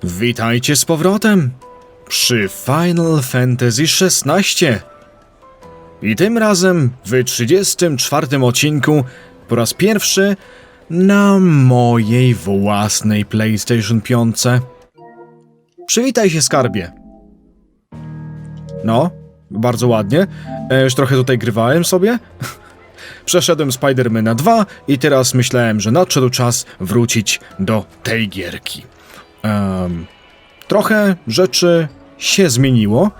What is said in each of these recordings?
Witajcie z powrotem przy Final Fantasy XVI. I tym razem w 34. odcinku po raz pierwszy na mojej własnej PlayStation 5. Przywitaj się, skarbie. No, bardzo ładnie. Już trochę tutaj grywałem sobie. Przeszedłem Spidermana 2 i teraz myślałem, że nadszedł czas wrócić do tej gierki. Trochę rzeczy się zmieniło.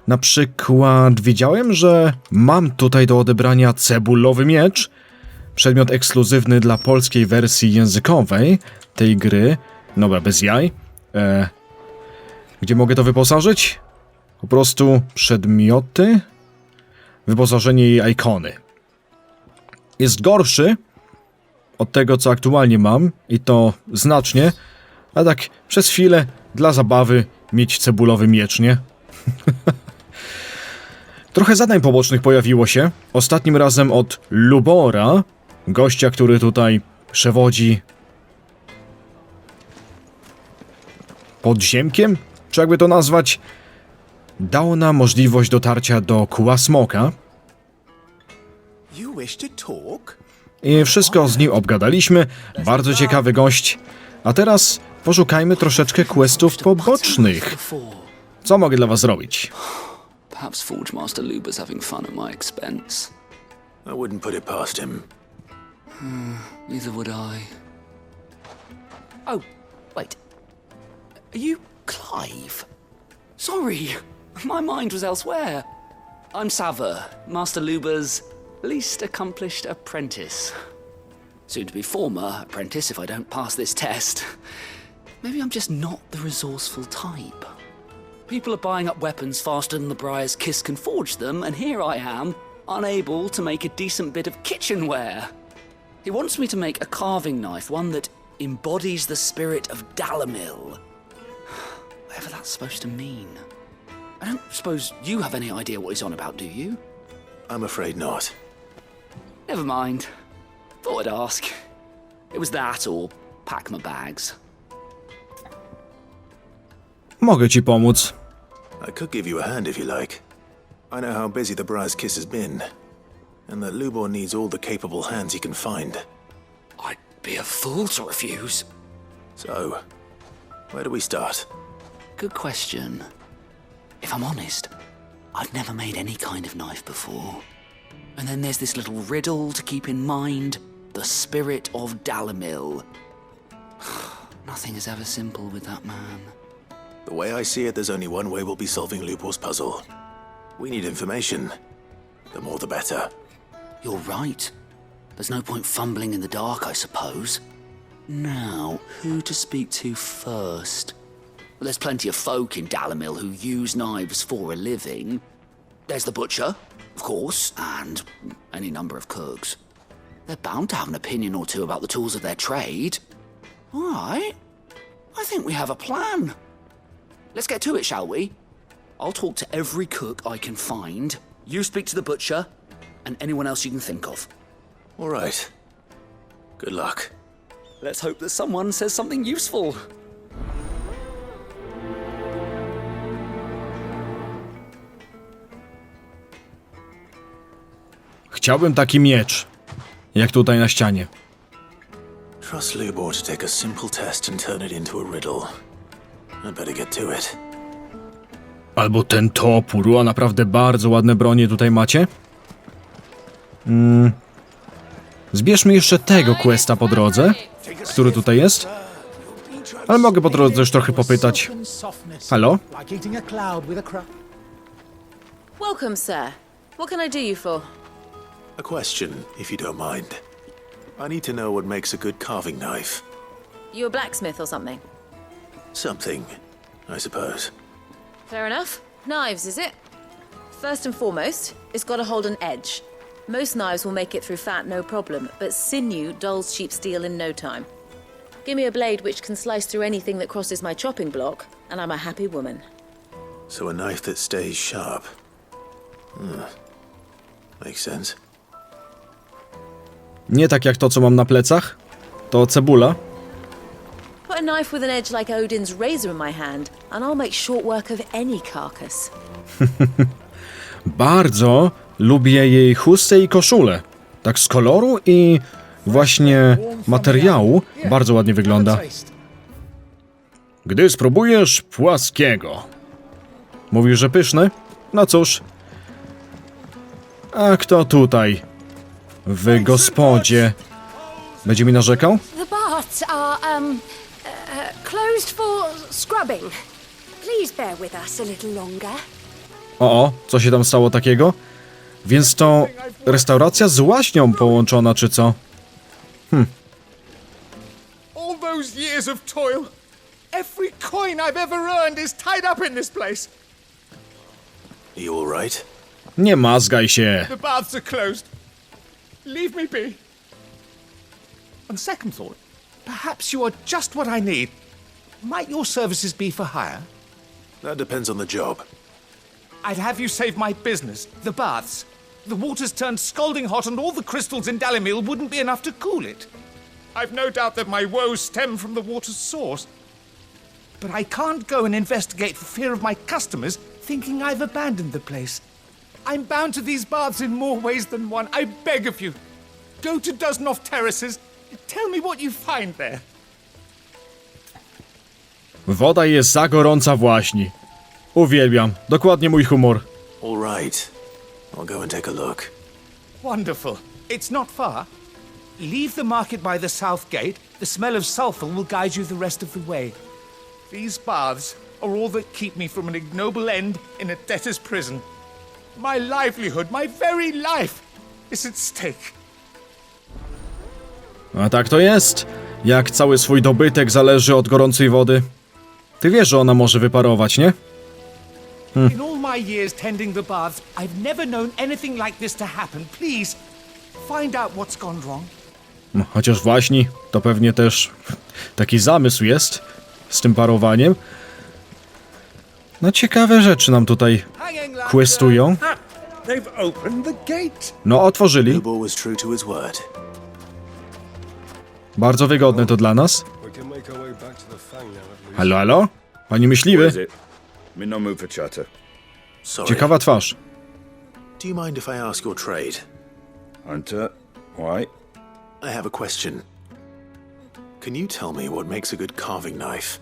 Na przykład wiedziałem, że mam tutaj do odebrania cebulowy miecz. Przedmiot ekskluzywny dla polskiej wersji językowej tej gry. Dobra, bez jaj. Gdzie mogę to wyposażyć? Po prostu przedmioty. Wyposażenie i ikony. Jest gorszy od tego, co aktualnie mam. I to znacznie. A tak przez chwilę dla zabawy mieć cebulowy miecz, nie? Trochę zadań pobocznych pojawiło się. Ostatnim razem od Lubora, gościa, który tutaj przewodzi podziemkiem, czy jakby to nazwać, dał nam możliwość dotarcia do kła smoka. I wszystko z nim obgadaliśmy. Bardzo ciekawy gość. A teraz poszukajmy troszeczkę questów pobocznych. Co mogę dla was zrobić? Perhaps Forge Master Luber's having fun at my expense. I wouldn't put it past him. Neither would I. Oh, wait. Are you Clive? Sorry, my mind was elsewhere. I'm Sava, Master Luber's least accomplished apprentice. Soon to be former apprentice if I don't pass this test. Maybe I'm just not the resourceful type. People are buying up weapons faster than the Briar's Kiss can forge them, and here I am, unable to make a decent bit of kitchenware. He wants me to make a carving knife, one that embodies the spirit of Dalamil. Whatever that's supposed to mean. I don't suppose you have any idea what he's on about, do you? I'm afraid not. Never mind. Thought I'd ask. It was that or pack my bags. Mogę ci pomóc. I could give you a hand if you like. I know how busy the Briar's Kiss has been, and that Lubor needs all the capable hands he can find. I'd be a fool to refuse. So, where do we start? Good question. If I'm honest, I've never made any kind of knife before. And then there's this little riddle to keep in mind. The spirit of Dalamil. Nothing is ever simple with that man. The way I see it, there's only one way we'll be solving Lubor's puzzle. We need information. The more the better. You're right. There's no point fumbling in the dark, I suppose. Now, who to speak to first? Well, there's plenty of folk in Dalamil who use knives for a living. There's the butcher, of course, and any number of cooks. They're bound to have an opinion or two about the tools of their trade. All right. I think we have a plan. Let's get to it, shall we? I'll talk to every cook I can find. You speak to the butcher, and anyone else you can think of. All right. Good luck. Let's hope that someone says something useful. Chciałbym taki miecz, jak tutaj na ścianie. Trust Lubor to take a simple test and turn it into a riddle. I'd better get to it. Albo ten topór, a naprawdę bardzo ładne bronie tutaj macie. Zbierzmy jeszcze tego questa po drodze, który tutaj jest. Ale mogę po drodze już trochę popytać. Halo? Welcome, sir. What can I do you for? A question, if you don't mind. I need to know what makes a good carving knife. You a blacksmith or something? Something, I suppose. Fair enough. Knives, is it? First and foremost, it's got to hold an edge. Most knives will make it through fat, no problem, but sinew dulls cheap steel in no time. Give me a blade which can slice through anything that crosses my chopping block, and I'm a happy woman. So a knife that stays sharp. Makes sense. Nie tak jak to, co mam na plecach. To cebula. Put a knife with an edge like Odin's razor in my hand, and I'll make short work of any carcass. Bardzo lubię jej chustę i koszulę. Tak z koloru i właśnie materiału bardzo ładnie wygląda. Gdy spróbujesz płaskiego. Mówisz, że pyszny? No cóż. A kto tutaj w gospodzie będzie mi narzekał? The baths are, closed for scrubbing. Please bear with us a little longer. O, co się tam stało takiego? Więc to restauracja z łaźnią połączona, czy co? All those years of toil, every coin I've ever earned is tied up in this place. Are you all right? Nie mazgaj się. The baths are closed. Leave me be. On second thought, perhaps you are just what I need. Might your services be for hire? That depends on the job. I'd have you save my business, the baths. The water's turned scalding hot and all the crystals in Dalimil wouldn't be enough to cool it. I've no doubt that my woes stem from the water's source. But I can't go and investigate for fear of my customers thinking I've abandoned the place. I'm bound to these baths in more ways than one. I beg of you. Go to Doznoff Terraces. Tell me what you find there. Woda jest za gorąca w łaźni. Uwielbiam. Dokładnie mój humor. All right. I'll go and take a look. Wonderful. It's not far. Leave the market by the south gate. The smell of sulfur will guide you the rest of the way. These baths are all that keep me from an ignoble end in a debtor's prison. My livelihood, my very life, is at stake. A tak to jest. Jak cały swój dobytek zależy od gorącej wody. Ty wiesz, że ona może wyparować, nie? In all my years tending the baths, I've never known anything like this to happen. Please, find out what's gone wrong. Chociaż właśnie to pewnie też taki zamysł jest z tym parowaniem. No ciekawe rzeczy nam tutaj questują. They've opened the gate. No otworzyli. Lubor was true to his word. Bardzo wygodne to dla nas. Halo, halo? Panie myśliwy? Is it? I'm in no mood for chatter. Sorry. Ciekawa twarz. Do you mind if I ask your trade? Hunter, why? I have a question. Can you tell me what makes a good carving knife?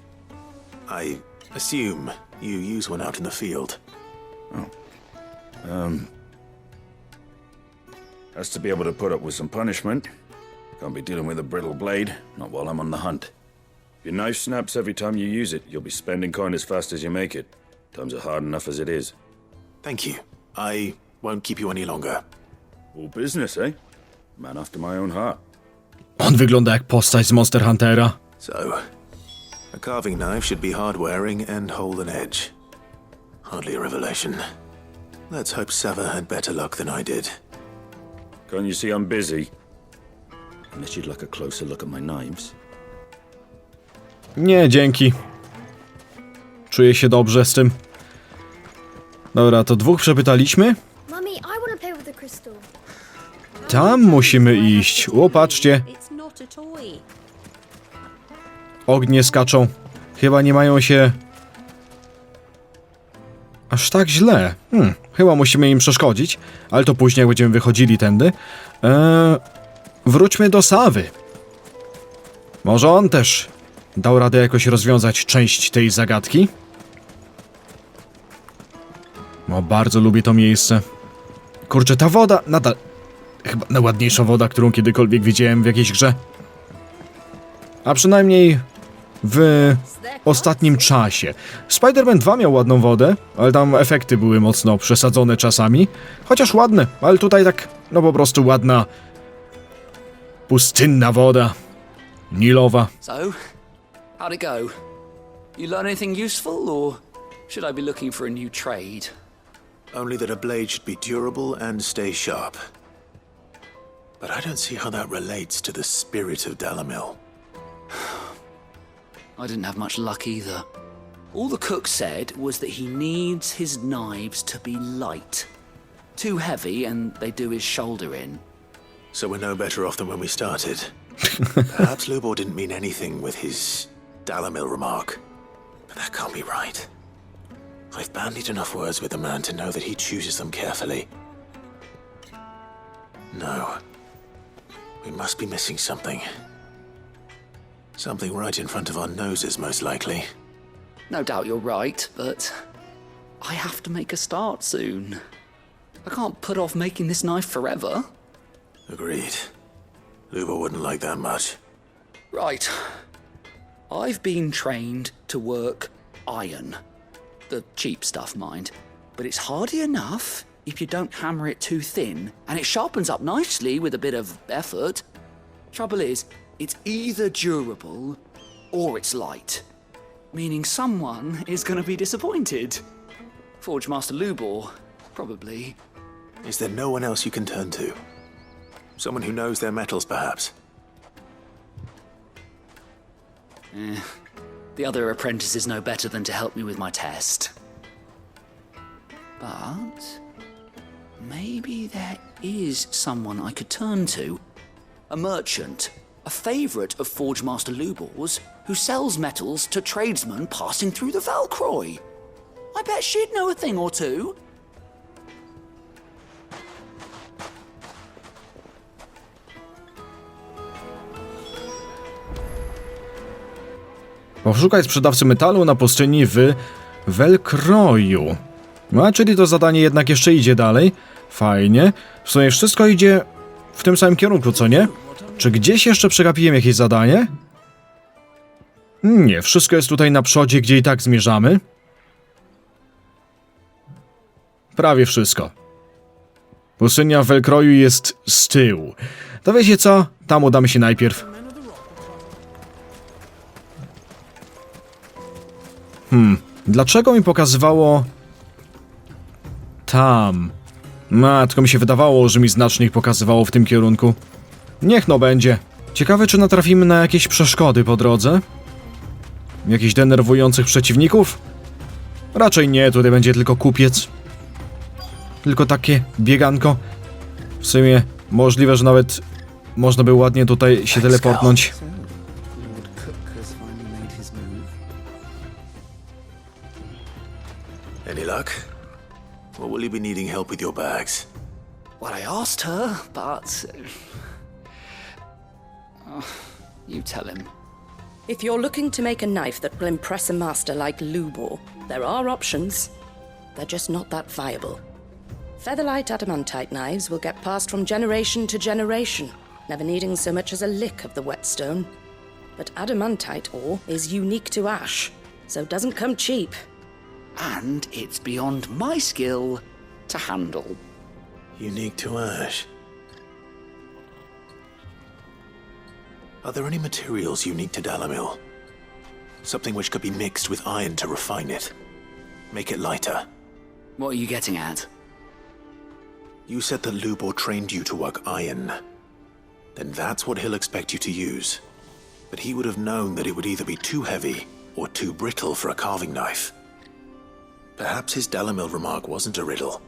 I assume you use one out in the field. Has to be able to put up with some punishment. Can't be dealing with a brittle blade, not while I'm on the hunt. If your knife snaps every time you use it, you'll be spending coin as fast as you make it. Times are hard enough as it is. Thank you. I won't keep you any longer. All business, eh? Man after my own heart. On wygląda jak postać z Monster Huntera. So, a carving knife should be hard-wearing and hold an edge. Hardly a revelation. Let's hope Sava had better luck than I did. Can't you see I'm busy? Unless you'd like a closer look at my knives. Nie, dzięki. Czuję się dobrze z tym. Dobra, to dwóch przepytaliśmy. Mummy, I want to play with the crystal. Tam musimy iść. O, patrzcie. It's not a toy. Ognie skaczą. Chyba nie mają się aż tak źle. Chyba musimy im przeszkodzić, ale to później, jak będziemy wychodzili tędy. Wróćmy do Savy. Może on też dał radę jakoś rozwiązać część tej zagadki? No, bardzo lubię to miejsce. Kurczę, ta woda nadal... Chyba najładniejsza woda, którą kiedykolwiek widziałem w jakiejś grze. A przynajmniej w ostatnim czasie. Spider-Man 2 miał ładną wodę, ale tam efekty były mocno przesadzone czasami. Chociaż ładne, ale tutaj tak, no po prostu ładna pustynna woda. Nilowa. So, how'd it go? You learn anything useful, or should I be looking for a new trade? Only that a blade should be durable and stay sharp. But I don't see how that relates to the spirit of Dalimil. I didn't have much luck either. All the cook said was that he needs his knives to be light. Too heavy and they do his shoulder in. So we're no better off than when we started. Perhaps Lubor didn't mean anything with his Dalamil remark. But that can't be right. I've bandied enough words with the man to know that he chooses them carefully. No. We must be missing something. Something right in front of our noses, most likely. No doubt you're right, but I have to make a start soon. I can't put off making this knife forever. Agreed. Luba wouldn't like that much. Right. I've been trained to work iron. The cheap stuff, mind. But it's hardy enough if you don't hammer it too thin, and it sharpens up nicely with a bit of effort. Trouble is, it's either durable or it's light. Meaning someone is going to be disappointed. Forge Master Lubor, probably. Is there no one else you can turn to? Someone who knows their metals, perhaps? The other apprentices know better than to help me with my test. But maybe there is someone I could turn to. A merchant, a favourite of Forge Master Lubor's, who sells metals to tradesmen passing through the Valcroy. I bet she'd know a thing or two. Poszukaj sprzedawcy metalu na pustyni w Velcroyu. A, czyli to zadanie jednak jeszcze idzie dalej. Fajnie. W sumie wszystko idzie w tym samym kierunku, co nie? Czy gdzieś jeszcze przegapiłem jakieś zadanie? Nie, wszystko jest tutaj na przodzie, gdzie i tak zmierzamy. Prawie wszystko. Pustynia w Velcroyu jest z tyłu. To wiecie co? Tam udamy się najpierw. Dlaczego mi pokazywało tam? Tylko mi się wydawało, że mi znacznie ich pokazywało w tym kierunku. Niech no będzie. Ciekawe, czy natrafimy na jakieś przeszkody po drodze? Jakichś denerwujących przeciwników? Raczej nie, tutaj będzie tylko kupiec. Tylko takie bieganko. W sumie możliwe, że nawet można by ładnie tutaj się teleportnąć. Lord Kupka's finally made his move. Any luck? Or will you be needing help with your bags? Well, I asked her, but... you tell him. If you're looking to make a knife that will impress a master like Lubor, there are options. They're just not that viable. Featherlight adamantite knives will get passed from generation to generation, never needing so much as a lick of the whetstone. But adamantite ore is unique to ash, so it doesn't come cheap. And it's beyond my skill to handle. Unique to ash. Are there any materials unique to Dalamil? Something which could be mixed with iron to refine it. Make it lighter. What are you getting at? You said that Lubor trained you to work iron. Then that's what he'll expect you to use. But he would have known that it would either be too heavy or too brittle for a carving knife. Perhaps his Dalamil remark wasn't a riddle,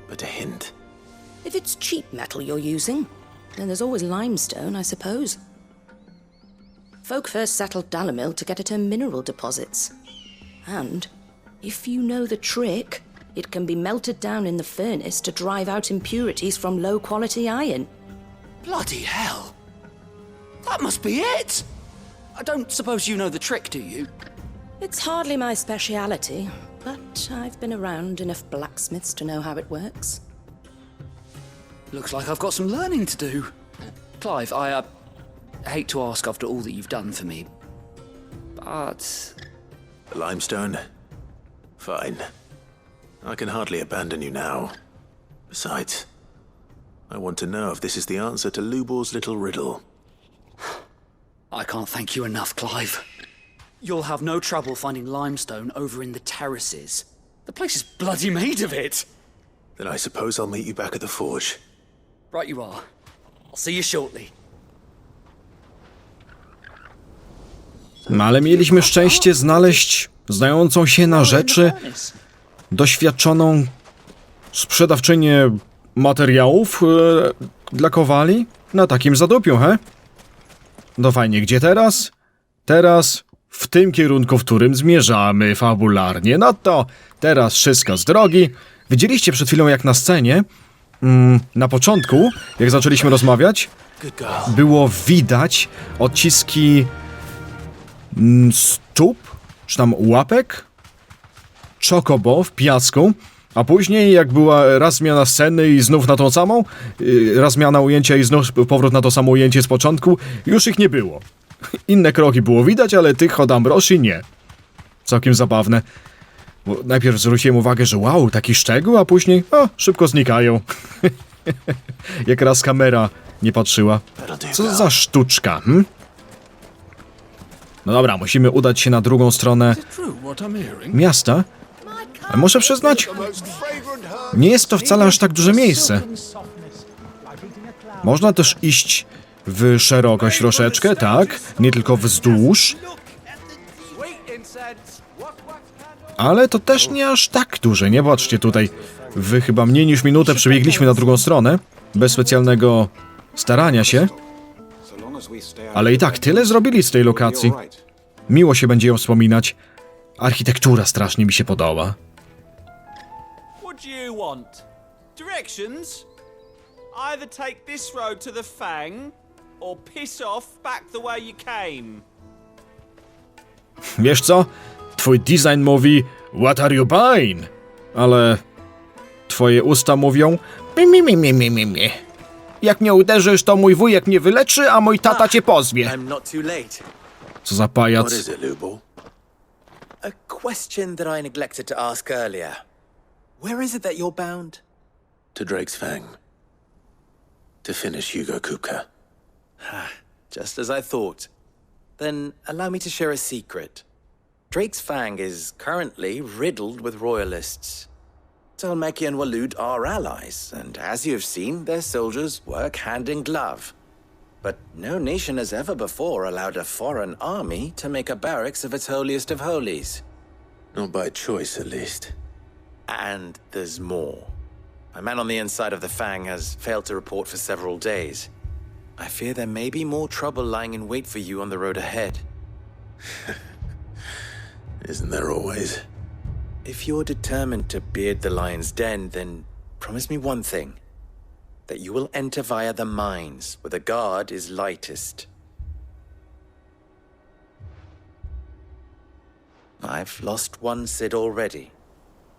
but a hint. If it's cheap metal you're using, then there's always limestone, I suppose. Folk first settled Dalamil to get at her mineral deposits. And, if you know the trick, it can be melted down in the furnace to drive out impurities from low-quality iron. Bloody hell! That must be it! I don't suppose you know the trick, do you? It's hardly my speciality, but I've been around enough blacksmiths to know how it works. Looks like I've got some learning to do. Clive, I hate to ask after all that you've done for me, but... The limestone? Fine. I can hardly abandon you now. Besides, I want to know if this is the answer to Lubor's little riddle. I can't thank you enough, Clive. You'll have no trouble finding limestone over in the terraces. The place is bloody made of it. Then I suppose I'll meet you back at the forge. Right you are. I'll see you shortly. No ale mieliśmy szczęście znaleźć znającą się na rzeczy, doświadczoną sprzedawczynię materiałów dla kowali na takim zadupiu, he? No fajnie, gdzie teraz? Teraz w tym kierunku, w którym zmierzamy fabularnie. No to teraz wszystko z drogi. Widzieliście przed chwilą, jak na scenie, na początku, jak zaczęliśmy rozmawiać, było widać odciski stóp, czy tam łapek, Chocobo w piasku, a później jak była raz zmiana sceny i znów na tą samą, raz zmiana ujęcia i znów powrót na to samo ujęcie z początku, już ich nie było. Inne kroki było widać, ale tych od Ambrosi nie. Całkiem zabawne. Bo najpierw zwróciłem uwagę, że wow, taki szczegół, a później szybko znikają. Jak raz kamera nie patrzyła. Co za sztuczka, No dobra, musimy udać się na drugą stronę miasta. A muszę przyznać, nie jest to wcale aż tak duże miejsce. Można też iść w szerokość troszeczkę, tak? Nie tylko wzdłuż. Ale to też nie aż tak duże, nie? Patrzcie tutaj, wy chyba mniej niż minutę przebiegliśmy na drugą stronę, bez specjalnego starania się. Ale i tak tyle zrobili z tej lokacji. Miło się będzie ją wspominać. Architektura strasznie mi się podoba. What do you want? Directions? Either take this road to the Fang, or piss off back the way you came. Wiesz co? Twój design mówi "What are you buying?" Ale twoje usta mówią mi. Jak mnie uderzysz, to mój wujek mnie wyleczy, a mój tata cię pozwie. I'm not too late. Co za pajac. What is it, Lubo? A question that I neglected to ask earlier. Where is it that you're bound? To Drake's Fang. To finish Hugo Kupka. Just as I thought. Then allow me to share a secret. Drake's Fang is currently riddled with royalists. Talmeki and Walud are allies, and as you have seen, their soldiers work hand in glove. But no nation has ever before allowed a foreign army to make a barracks of its holiest of holies. Not by choice, at least. And there's more. A man on the inside of the Fang has failed to report for several days. I fear there may be more trouble lying in wait for you on the road ahead. Isn't there always? If you're determined to beard the lion's den, then promise me one thing. That you will enter via the mines, where the guard is lightest. I've lost one Cid already.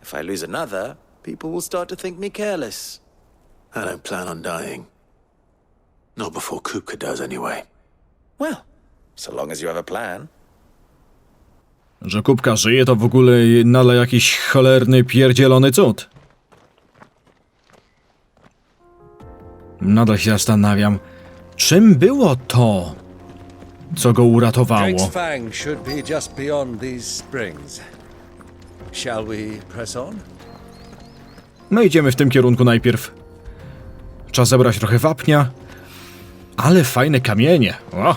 If I lose another, people will start to think me careless. I don't plan on dying. Not before Kupka does, anyway. Well, so long as you have a plan. Że Kupka żyje, to w ogóle nadal jakiś cholerny, pierdzielony cud. Nadal się zastanawiam, czym było to, co go uratowało. Drake's Fang should be just beyond these springs. Shall we press on? No idziemy w tym kierunku najpierw. Trzeba zebrać trochę wapnia. Ale fajne kamienie. O!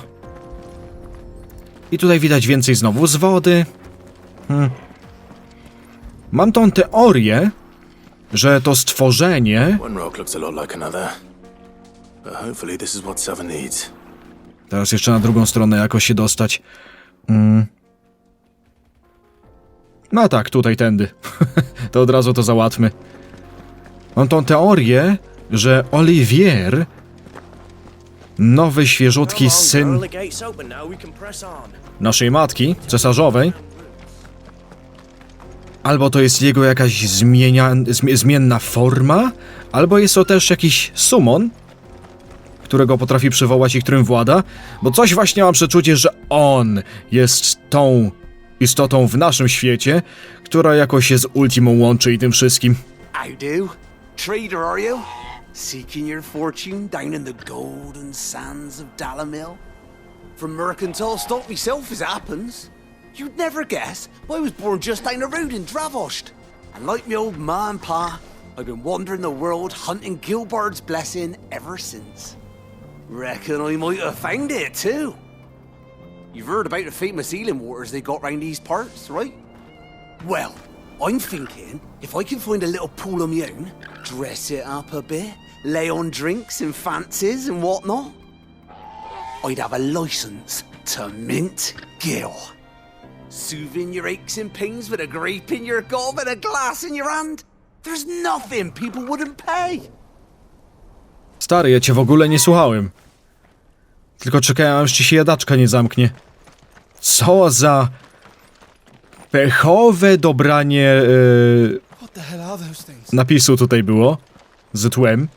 I tutaj widać więcej znowu z wody. Mam tą teorię, że to stworzenie... One rock looks a lot like another. But hopefully this is what Sava needs. Teraz jeszcze na drugą stronę jakoś się dostać. No tak, tutaj tędy. To od razu to załatwmy. Mam tą teorię, że Olivier, nowy, świeżutki syn naszej matki, cesarzowej, albo to jest jego jakaś zmienna forma, albo jest to też jakiś summon, którego potrafi przywołać i którym włada, bo coś właśnie mam przeczucie, że on jest tą istotą w naszym świecie, która jakoś się z Ultimą łączy i tym wszystkim. How do? Trader, are you? Seeking your fortune down in the golden sands of Dalamil? From mercantile stock myself, as it happens. You'd never guess, I was born just down the road in Dravost. And like me old ma and pa, I've been wandering the world hunting Gilbard's blessing ever since. Reckon I might have found it too. You've heard about the famous healing waters they got round these parts, right? Well, I'm thinking, if I can find a little pool of my own, dress it up a bit, lay on drinks and fancies and whatnot, I'd have a license to mint Gil. Soothing your aches and pains with a grape in your gob and a glass in your hand? There's nothing people wouldn't pay. Stary, ja cię w ogóle nie słuchałem. Tylko czekałem, aż ci się jadaczka nie zamknie. Co za... pechowe dobranie napisu tutaj było. Z tłem.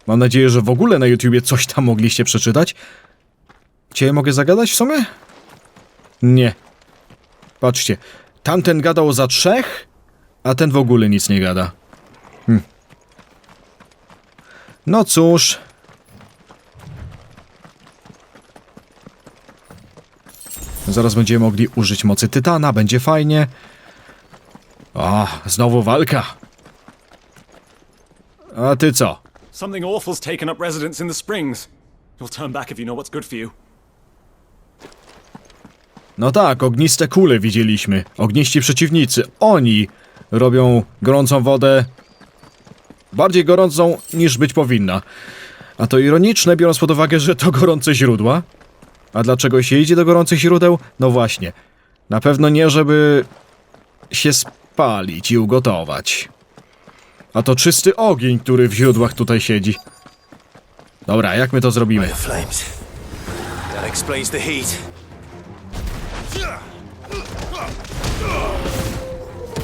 Mam nadzieję, że w ogóle na YouTubie coś tam mogliście przeczytać. Cię mogę zagadać w sumie? Nie. Patrzcie. Tamten gadał za 3, a ten w ogóle nic nie gada. No cóż. Zaraz będziemy mogli użyć mocy tytana, będzie fajnie. O, znowu walka. A ty co? Something awful's taken up residence in the springs. You'll turn back if you know what's good for you. No tak, ogniste kule widzieliśmy. Ogniści przeciwnicy. Oni robią gorącą wodę bardziej gorącą niż być powinna. A to ironiczne, biorąc pod uwagę, że to gorące źródła. A dlaczego się idzie do gorących źródeł? No właśnie. Na pewno nie, żeby się spalić i ugotować. A to czysty ogień, który w źródłach tutaj siedzi. Dobra, jak my to zrobimy? That explains the heat.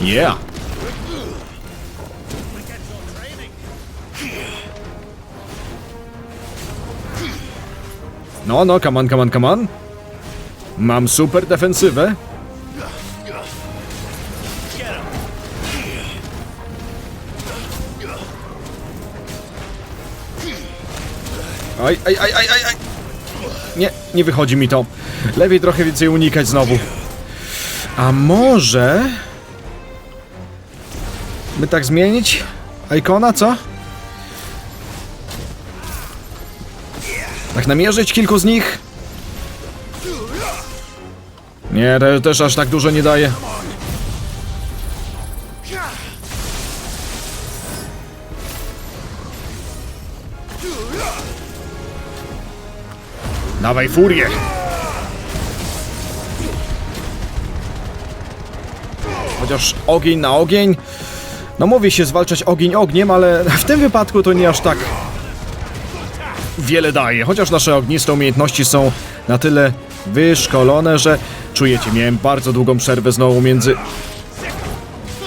Yeah! No, no, come on, come on, come on. Mam super defensywę. Aj, aj, aj, aj, aj, aj. Nie, nie wychodzi mi to. Lepiej trochę więcej unikać znowu. A może... by tak zmienić ikona, co? Tak namierzyć kilku z nich? Nie, też aż tak dużo nie daje. Dawaj furię! Chociaż ogień na ogień... No mówi się zwalczać ogień ogniem, ale w tym wypadku to nie aż tak wiele daje. Chociaż nasze ogniste umiejętności są na tyle wyszkolone, że czujecie, miałem bardzo długą przerwę znowu między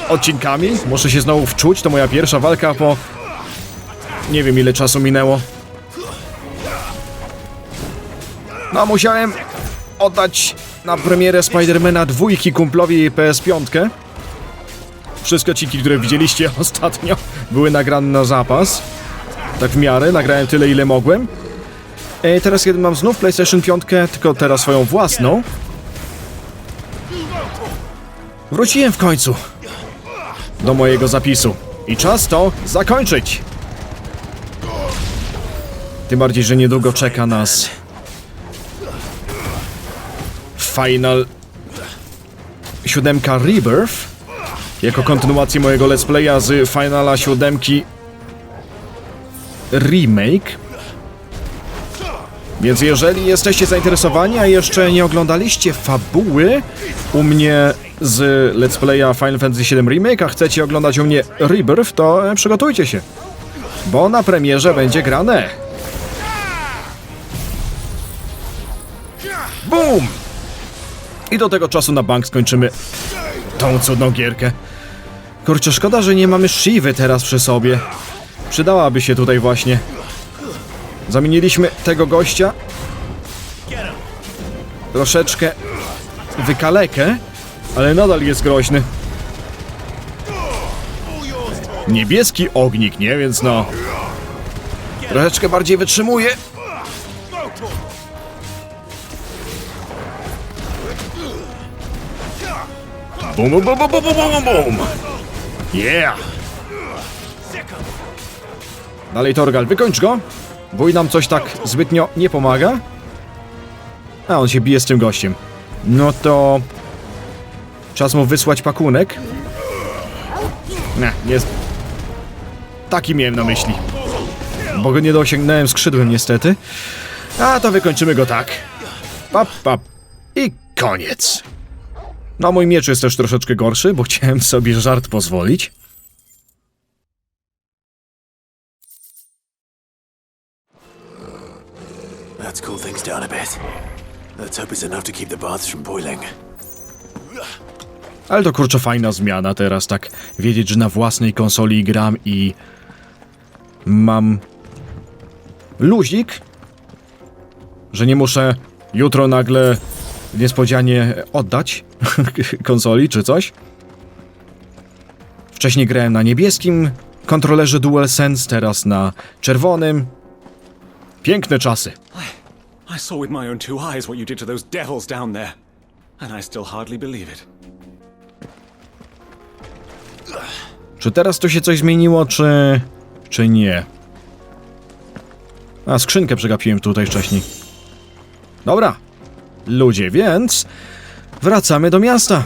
odcinkami. Muszę się znowu wczuć, to moja pierwsza walka po... nie wiem ile czasu minęło. No musiałem oddać na premierę Spidermana 2 kumplowi PS5. Wszystkie odcinki, które widzieliście ostatnio, były nagrane na zapas. Tak w miarę, nagrałem tyle ile mogłem. Teraz kiedy mam znów PlayStation 5, tylko teraz swoją własną. Wróciłem w końcu do mojego zapisu. I czas to zakończyć. Tym bardziej, że niedługo czeka nas Final 7 Rebirth. Jako kontynuację mojego let's playa z Finala 7 Remake. Więc jeżeli jesteście zainteresowani, a jeszcze nie oglądaliście fabuły u mnie z let's playa Final Fantasy VII Remake, a chcecie oglądać u mnie Rebirth, to przygotujcie się. Bo na premierze będzie grane. BOOM! I do tego czasu na bank skończymy tą cudną gierkę. Kurczę, szkoda, że nie mamy Shivy teraz przy sobie. Przydałaby się tutaj właśnie. Zamieniliśmy tego gościa. Troszeczkę wykalekę, ale nadal jest groźny. Niebieski ognik, nie? Więc no... troszeczkę bardziej wytrzymuje. Bum, bum, bum, bum, bum, bum, bum. Yeah! Dalej Torgal, wykończ go. Wuj nam coś tak zbytnio nie pomaga. A on się bije z tym gościem. No to... czas mu wysłać pakunek. Nie jest... taki miałem na myśli. Bo go nie dosięgnąłem skrzydłem niestety. A to wykończymy go tak. Pap, pap. I koniec. No, mój miecz jest też troszeczkę gorszy, bo chciałem sobie żart pozwolić. Let's cool things down a bit. Let's hope it's enough to keep the baths from boiling. Ale to kurczę fajna zmiana teraz, tak wiedzieć, że na własnej konsoli gram i mam luzik, że nie muszę jutro nagle niespodzianie oddać konsoli czy coś. Wcześniej grałem na niebieskim kontrolerze DualSense, teraz na czerwonym. Piękne czasy. I saw with my own two eyes what you did to those devils down there, and I still hardly believe it. Czy teraz to się coś zmieniło, czy nie? A, skrzynkę przegapiłem tutaj wcześniej. Dobra, ludzie, więc wracamy do miasta.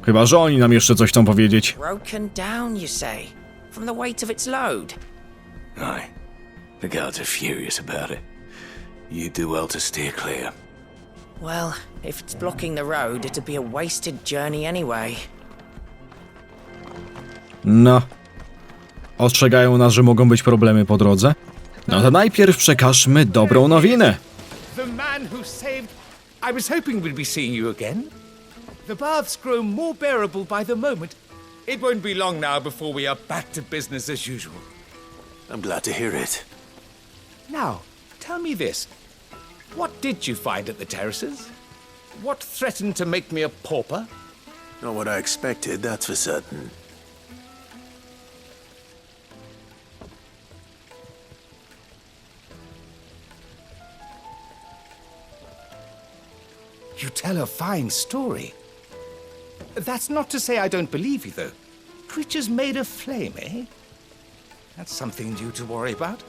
Chyba że oni nam jeszcze coś chcą powiedzieć. Broken down, you say, from the weight of its load. Aye. The guards are furious about it. You do well to steer clear. Well, if it's blocking the road, it'd be a wasted journey anyway. No. Ostrzegają nas, że mogą być problemy po drodze. No to najpierw przekażmy dobrą nowinę. The man who saved... I was hoping we'd be seeing you again. The baths grow more bearable by the moment. It won't be long now before we are back to business as usual. I'm glad to hear it. Now, tell me this. What did you find at the terraces? What threatened to make me a pauper? Not what I expected, that's for certain. You tell a fine story. That's not to say I don't believe you, though. Creatures made of flame, eh? That's something new to worry about.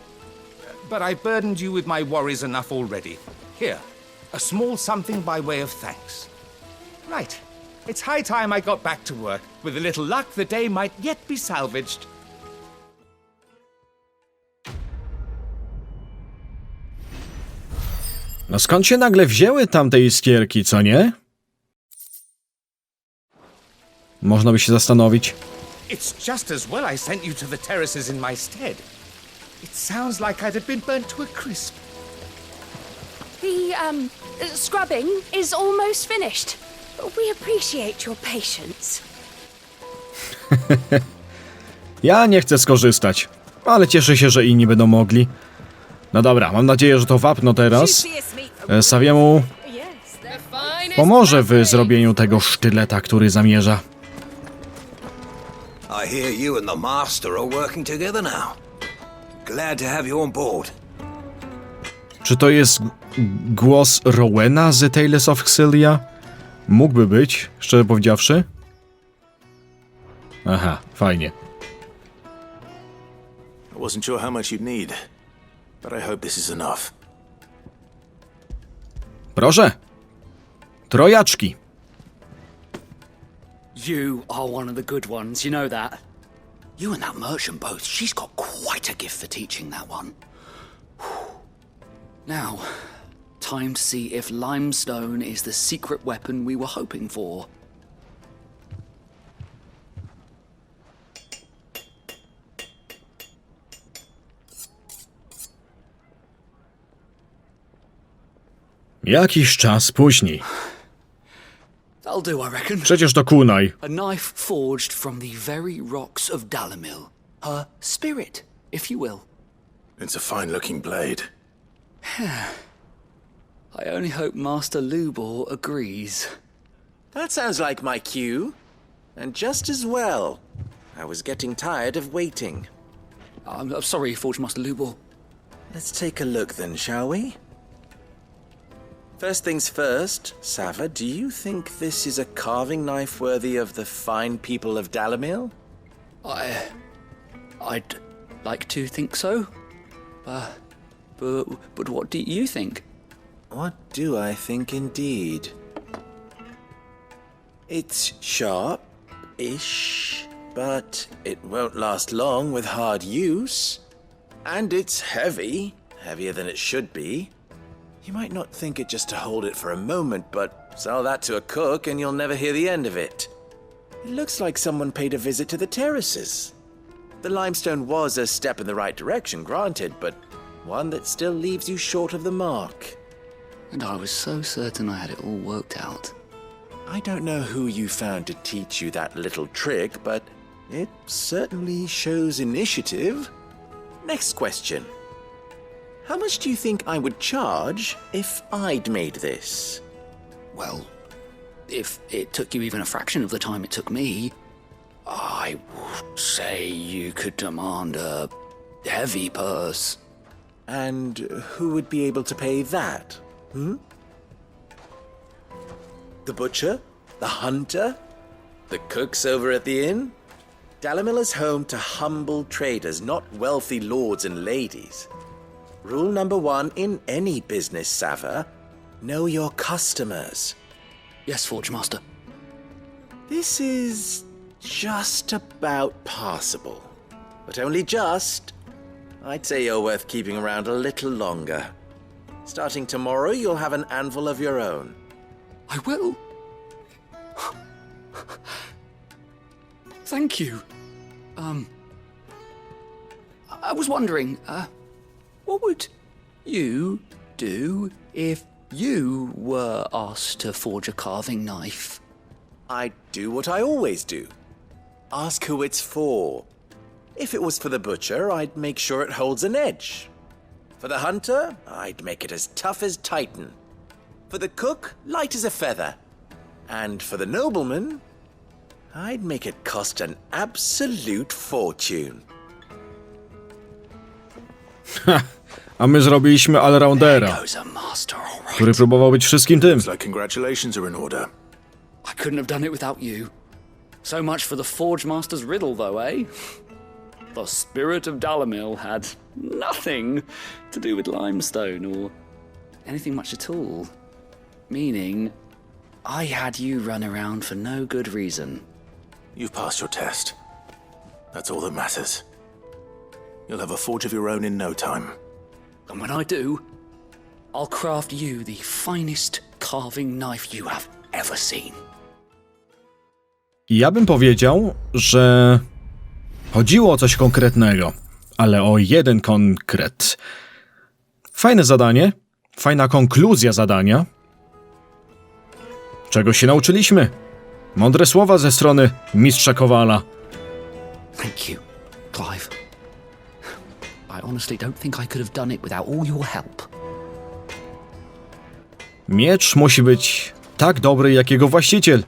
But I burdened you with my worries enough already. Here, a small something by way of thanks. Right. It's high time I got back to work. With a little luck, the day might yet be salvaged. No skąd się nagle wzięły tamte iskierki, co nie? Można by się zastanowić. It's just as well I sent you to the terraces in my stead. It sounds like I'd have been burnt to a crisp. The, scrubbing is almost finished. We appreciate your patience. Ja nie chcę skorzystać, ale cieszę się, że inni będą mogli. No dobra, mam nadzieję, że to wapno teraz Saviemu pomoże w zrobieniu tego sztyleta, który zamierza. I hear you and the master are working together now. Glad to have you on board. Czy to jest głos Rowena z Tales of Xillia? Mógłby być, szczerze powiedziawszy. Aha, fajnie. I wasn't sure how much you'd need, but I hope this is enough. Proszę. Trojaczki. You are one of the good ones, you know that. You and that merchant both, she's got quite a gift for teaching that one. Now, time to see if limestone is the secret weapon we were hoping for. Jakiś czas później. That'll do, I reckon. Przecież to kunaj. A knife forged from the very rocks of Dalamil. Her spirit, if you will. It's a fine-looking blade. I only hope Master Lubor agrees. That sounds like my cue. And just as well. I was getting tired of waiting. I'm sorry, Forge Master Lubor. Let's take a look then, shall we? First things first, Sava, do you think this is a carving knife worthy of the fine people of Dalamil? I'd like to think so. But what do you think? What do I think indeed? It's sharp-ish, but it won't last long with hard use. And it's heavy, heavier than it should be. You might not think it just to hold it for a moment, but Sell that to a cook and you'll never hear the end of it. It looks like someone paid a visit to the terraces. The limestone was a step in the right direction, granted, but one that still leaves you short of the mark. And I was so certain I had it all worked out. I don't know who you found to teach you that little trick, but it certainly shows initiative. Next question. How much do you think I would charge if I'd made this? Well, if it took you even a fraction of the time it took me, I would say you could demand a heavy purse. And who would be able to pay that? The butcher? The hunter? The cooks over at the inn? Dalimil is home to humble traders, not wealthy lords and ladies. Rule number 1 in any business, Sava: know your customers. Yes, Forge Master. This is just about passable. But only just. I'd say you're worth keeping around a little longer. Starting tomorrow, you'll have an anvil of your own. I will. Thank you. I was wondering, what would you do if you were asked to forge a carving knife? I'd do what I always do. Ask who it's for. If it was for the butcher, I'd make sure it holds an edge. For the hunter, I'd make it as tough as Titan. For the cook, light as a feather. And for the nobleman, I'd make it cost an absolute fortune. A my zrobiliśmy allroundera, który próbował być wszystkim tym. Looks like congratulations are in order. I couldn't have done it without you. So much for the Forge Master's riddle, though, eh? The spirit of Dalimil had nothing to do with limestone or anything much at all. Meaning, I had you run around for no good reason. You've passed your test. That's all that matters. You'll have a forge of your own in no time. And when I do, I'll craft you the finest carving knife you have ever seen. Ja bym powiedział, że chodziło o coś konkretnego, ale o jeden konkret. Fajne zadanie, fajna konkluzja zadania. Czego się nauczyliśmy? Mądre słowa ze strony mistrza Kowala. Thank you, Clive. I honestly don't think I could have done it without all your help. Miecz musi być tak dobry jak jego właściciel.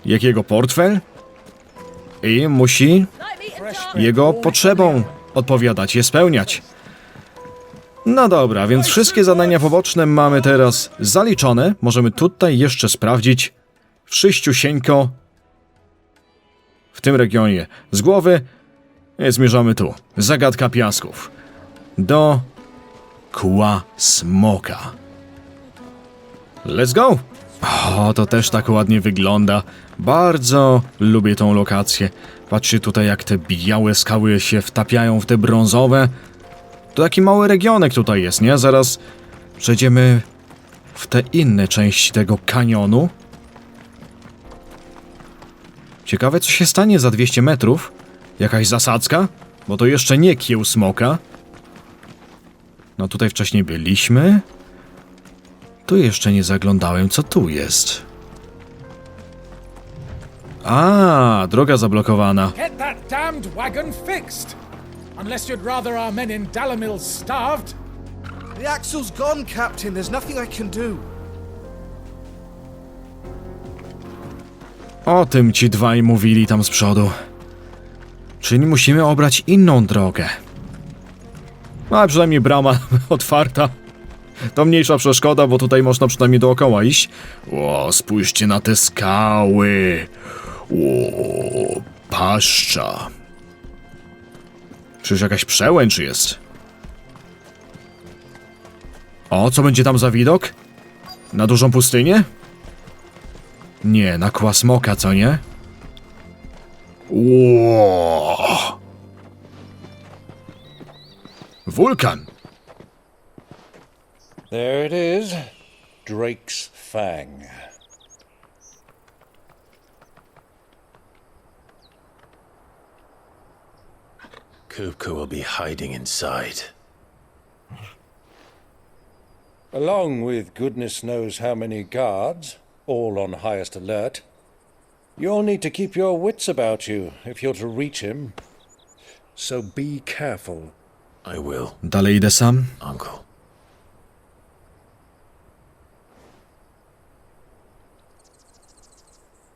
Jak jego portfel. I musi jego potrzebom odpowiadać, je spełniać. No dobra, więc wszystkie zadania poboczne mamy teraz zaliczone. Możemy tutaj jeszcze sprawdzić wszyściusieńko w tym regionie z głowy. Zmierzamy tu. Zagadka piasków. Do kła smoka. Let's go! O, to też tak ładnie wygląda. Bardzo lubię tą lokację. Patrzcie tutaj, jak te białe skały się wtapiają w te brązowe. To taki mały regionek tutaj jest, nie? Zaraz przejdziemy w te inne części tego kanionu. Ciekawe, co się stanie za 200 metrów. Jakaś zasadzka? Bo to jeszcze nie kieł smoka. No tutaj wcześniej byliśmy. Tu jeszcze nie zaglądałem, co tu jest. A, droga zablokowana. Get that damned wagon fixed! Unless you'd rather our men in Dalimil starved? The axle's gone, Captain. There's nothing I can do. O tym ci dwaj mówili tam z przodu. Czyli musimy obrać inną drogę. A przynajmniej brama otwarta. To mniejsza przeszkoda, bo tutaj można przynajmniej dookoła iść. O, spójrzcie na te skały. O, paszcza. Czyż jakaś przełęcz jest? O, co będzie tam za widok? Na dużą pustynię? Nie, na kła smoka, co nie? Ło! Wulkan! There it is. Drake's Fang. Kupka will be hiding inside. Along with goodness knows how many guards, all on highest alert. You'll need to keep your wits about you if you're to reach him. So be careful. I will, Dalej idę sam. Uncle.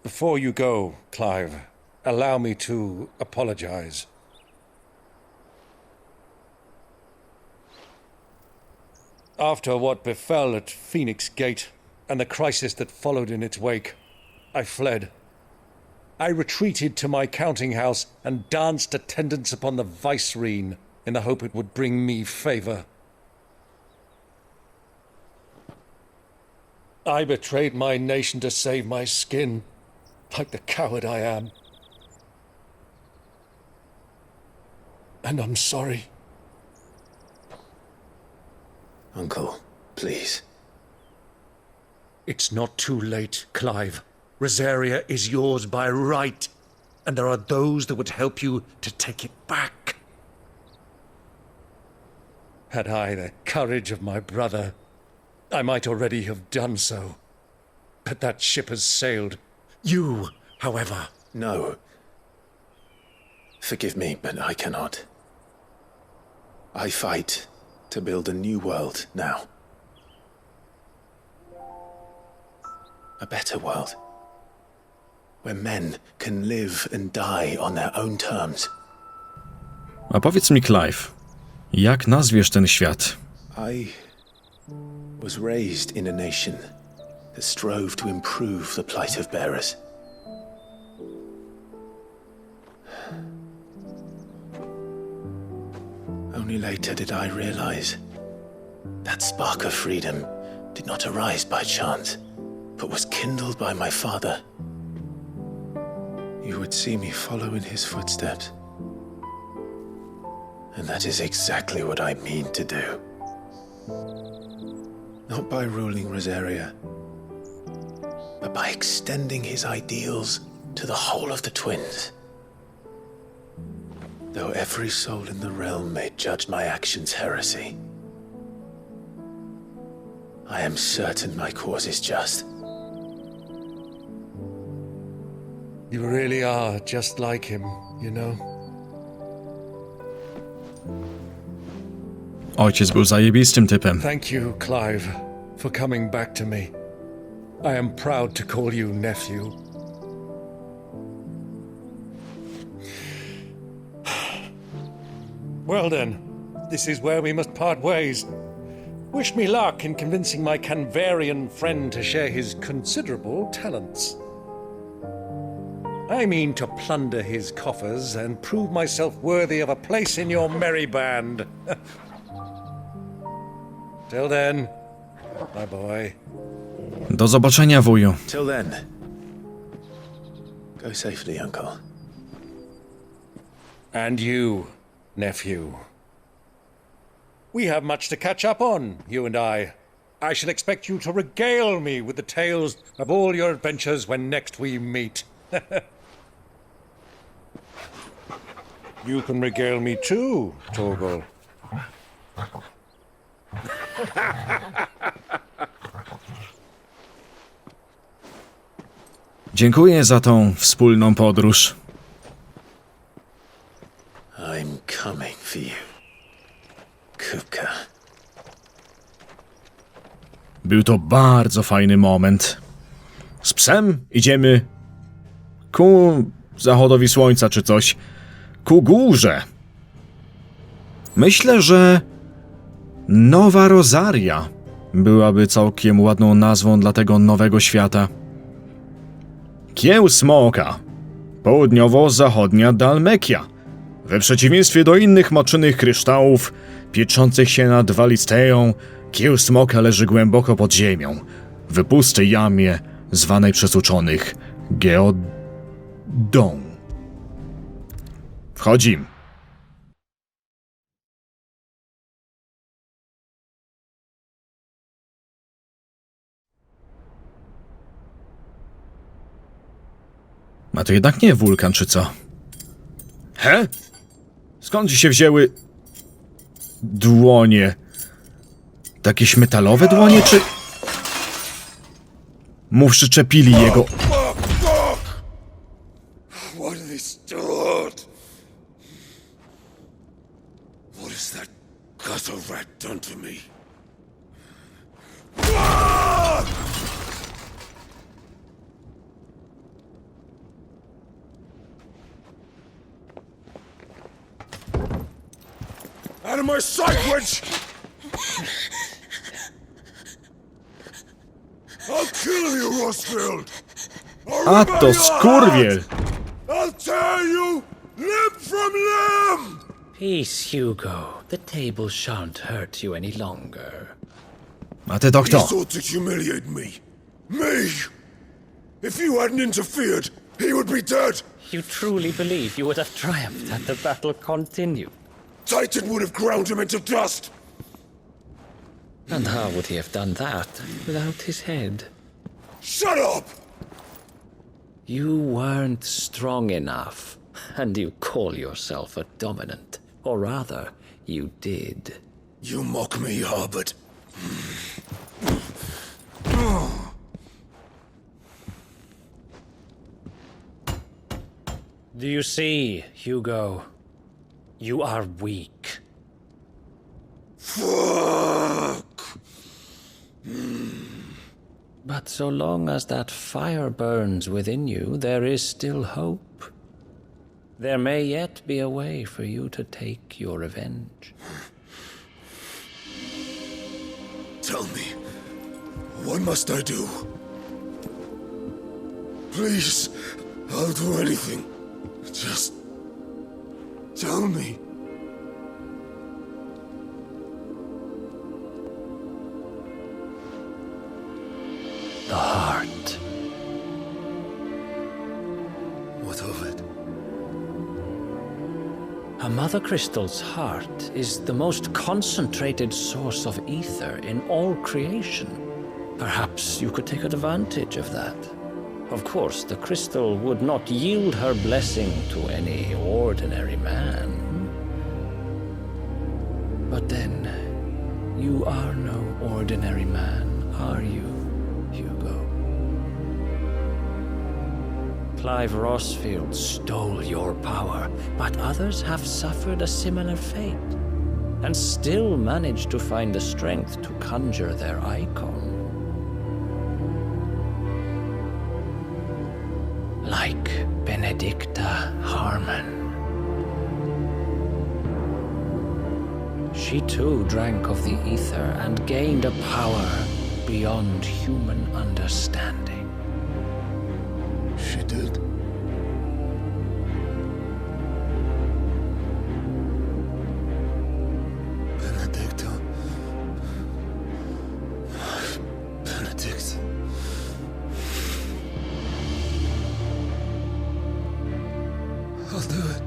Before you go, Clive, allow me to apologize. After what befell at Phoenix Gate and the crisis that followed in its wake, I fled. I retreated to my counting house and danced attendance upon the vicereine in the hope it would bring me favor. I betrayed my nation to save my skin, like the coward I am. And I'm sorry. Uncle, please. It's not too late, Clive. Rosaria is yours by right, and there are those that would help you to take it back. Had I the courage of my brother, I might already have done so. But that ship has sailed. You, however... No. Forgive me, but I cannot. I fight to build a new world now. A better world. Where men can live and die on their own terms. A powiedz mi, Clive, jak nazwiesz ten świat? I was raised in a nation that strove to improve the plight of bearers. Only later did I realize that spark of freedom did not arise by chance, but was kindled by my father. You would see me follow in his footsteps. And that is exactly what I mean to do. Not by ruling Rosaria, but by extending his ideals to the whole of the twins. Though every soul in the realm may judge my actions heresy, I am certain my cause is just. You really are just like him, you know? Ojciec był zajebistym typem. Thank you, Clive, for coming back to me. I am proud to call you nephew. Well then, this is where we must part ways. Wish me luck in convincing my Canvarian friend to share his considerable talents. I mean to plunder his coffers and prove myself worthy of a place in your merry band. Till then, my boy. Do zobaczenia, wuju. Till then, go safely, Uncle. And you, nephew. We have much to catch up on, you and I. I shall expect you to regale me with the tales of all your adventures when next we meet. You can regale me too, Torgal. Dziękuję za tą wspólną podróż. I'm coming for you, Kupka. Był to bardzo fajny moment. Z psem idziemy ku zachodowi słońca czy coś. Ku górze. Myślę, że Nowa Rosaria byłaby całkiem ładną nazwą dla tego nowego świata. Kieł smoka. Południowo-zachodnia Dalmekia. We przeciwieństwie do innych matczynnych kryształów, pieczących się nad Walisteją, kieł smoka leży głęboko pod ziemią, w pustej jamie zwanej przez uczonych geodą. Wchodzimy. A to jednak nie wulkan, czy co? He? Skąd się wzięły dłonie? Jakieś metalowe dłonie, czy... Mu przyczepili jego... What are they stored? What has that gutter rat done to me? Out of my sight, wench! I'll kill you, Rosfield! A to skurwiel! I'll tear you limb from limb! Peace, Hugo. The table shan't hurt you any longer. A ty to He kto? sought to humiliate me. Me! If you hadn't interfered, he would be dead! You truly believe you would have triumphed had the battle continued? Titan would have ground him into dust! And how would he have done that without his head? Shut up! You weren't strong enough, and you call yourself a dominant. Or rather, you did. You mock me, Harbert. Do you see, Hugo? You are weak. Fuck! But so long as that fire burns within you, there is still hope. There may yet be a way for you to take your revenge. Tell me, what must I do? Please, I'll do anything. Just tell me. The heart. What of it? A mother crystal's heart is the most concentrated source of ether in all creation. Perhaps you could take advantage of that. Of course, the crystal would not yield her blessing to any ordinary man. But then, you are no ordinary man, are you, Hugo? Clive Rosfield stole your power, but others have suffered a similar fate, and still managed to find the strength to conjure their icon. Like Benedicta Harmon. She too drank of the ether and gained a power beyond human understanding. She did. Benedicta. Benedict. I'll do it.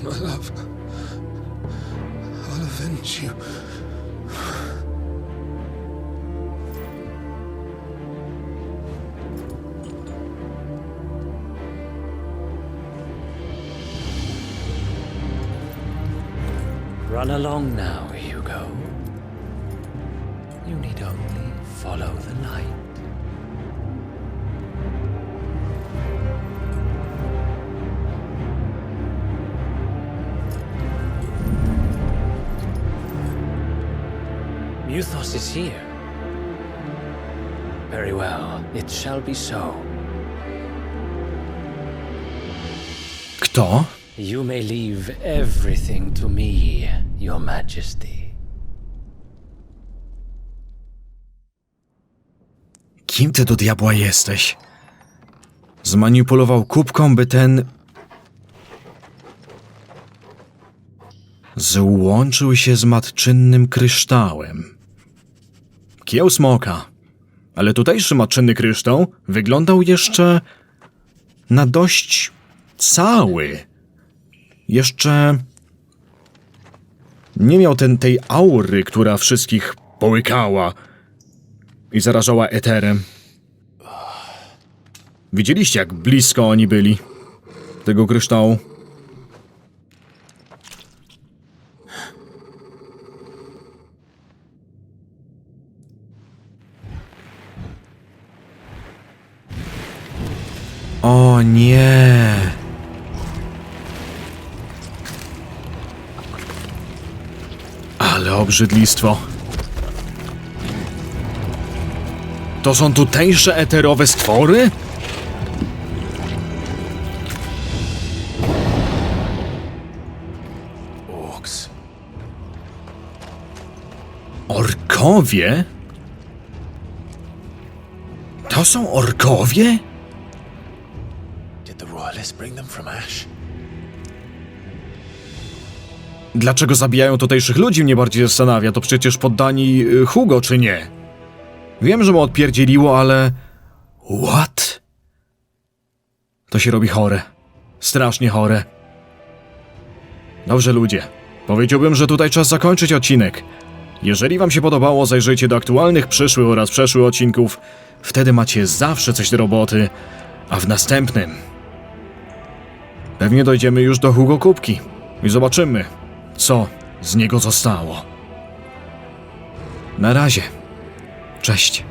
My love. I'll avenge you. Run along now, Hugo. You need only follow the light. Muthos is here. Very well, it shall be so. Kto? You may leave everything to me, Your Majesty. Kim ty do diabła jesteś? Zmanipulował Kupką, by ten... złączył się z matczynnym kryształem. Kieł smoka. Ale tutejszy matczynny kryształ wyglądał jeszcze... na dość... cały. Jeszcze... nie miał tej aury, która wszystkich połykała i zarażała eterem. Widzieliście, jak blisko oni byli tego kryształu? O nie! Ale obrzydlistwo. To są tutejsze eterowe stwory? Orcs. Orkowie? To są orkowie? Did the royalists bring them from Ash? Dlaczego zabijają tutejszych ludzi, mnie bardziej zastanawia. To przecież poddani Hugo, czy nie? Wiem, że mu odpierdzieliło, ale... What? To się robi chore. Strasznie chore. Dobrze, ludzie. Powiedziałbym, że tutaj czas zakończyć odcinek. Jeżeli wam się podobało, zajrzyjcie do aktualnych, przyszłych oraz przeszłych odcinków. Wtedy macie zawsze coś do roboty. A w następnym... pewnie dojdziemy już do Hugo Kupki. I zobaczymy, co z niego zostało. Na razie. Cześć.